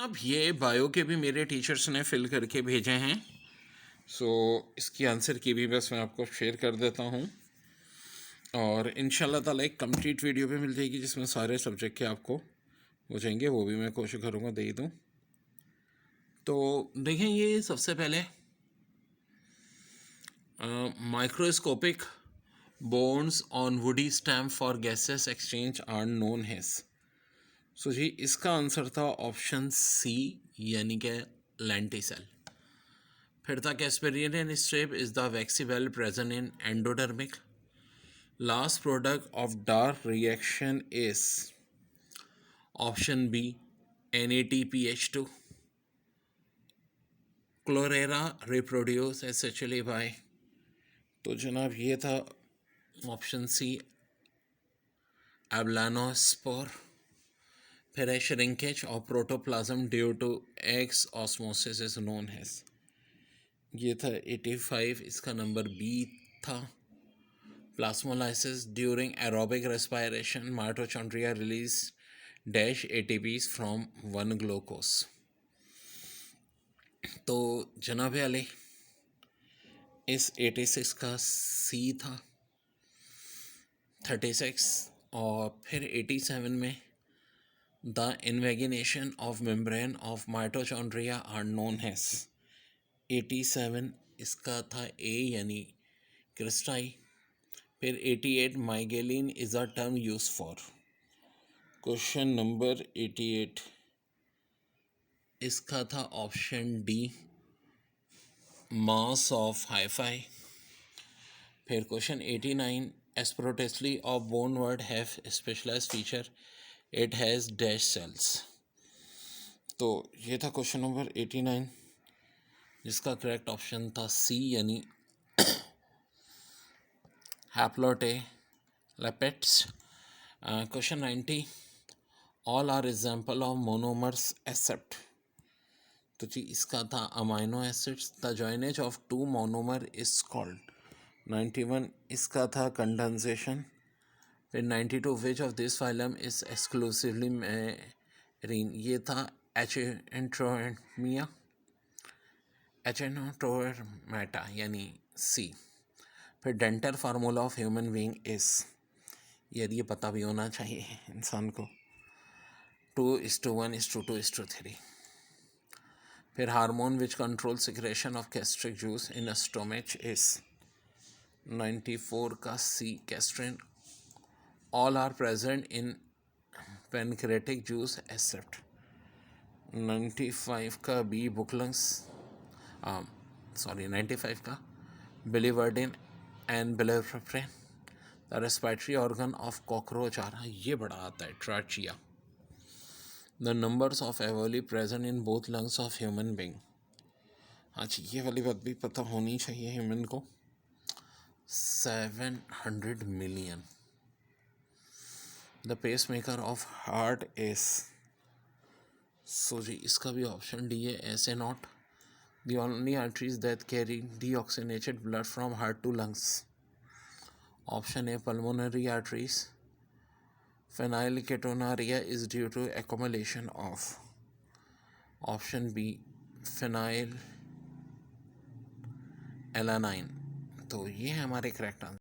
अब ये बायो के भी मेरे टीचर्स ने फिल करके भेजे हैं, सो इसकी आंसर की भी बस मैं आपको शेयर कर देता हूँ और इंशाल्लाह ताला एक कंप्लीट वीडियो भी मिल जाएगी जिसमें सारे सब्जेक्ट के आपको हो जाएंगे, वो भी मैं कोशिश करूँगा दे दूँ। तो देखें, ये सबसे पहले microscopic bonds on woody stem for gaseous exchange are known as। सो जी इसका आंसर था ऑप्शन सी यानी कि लेंटिसेल। फिर था Casparian strip is the waxy wall present in endodermic. Last product of dark reaction is option B NaTPH2। Chlorella reproduce asexually by, तो जनाब ये था ऑप्शन सी एब्लानोस्पोर। फिर है shrinkage of protoplasm due to exosmosis is known as, ये था 85, इसका number B था। Plasmolysis during aerobic respiration mitochondria release dash ATPs from 1 glucose. तो जनाब अली इस 86 का सी था 36, और फिर 87 में the invagination of membrane of mitochondria are known as. 87 इसका था ए यानी क्रिस्टाई। फिर 88 myelin is a term use for. Question number 88 इसका था option D mass of hyphae. फिर क्वेश्चन 89 एस्प्रोटेस्ली of bone word have specialise feature, it has dash cells. तो ये था क्वेश्चन नंबर 89 जिसका करेक्ट ऑप्शन था सी यानी हैप्लोटेलेपेट्स। Question 90 all are example of monomers except, तो जी इसका था amino acids the joinage of two monomer is called. 91 इसका था कंडेंसेशन। फिर 92 which of this phylum is exclusively marine, ये था एचेनोटोरमेटा यानी सी। फिर dental formula of human being is, ये पता भी होना चाहिए इंसान को, 2:1:2:3। फिर hormone which control secretion of gastric juice in stomach is 94 का C gastrin. All are present in pancreatic juice except 95 का बी बुकलंग्स 95 का biliverdin and bilirubin. The respiratory organ of cockroach आ रहा, ये बड़ा आता है trachea. The numbers of alveoli present in both lungs of human being, अच्छा ये वाली बात भी पता होनी चाहिए ह्यूमन को, 700 million. The pacemaker of heart is, so जी इसका भी ऑप्शन डी है SA node. The only arteries that carry deoxygenated blood from heart to lungs, option A pulmonary arteries. phenylketonuria is due to accumulation of, option B phenylalanine। तो ये है हमारे correct answer.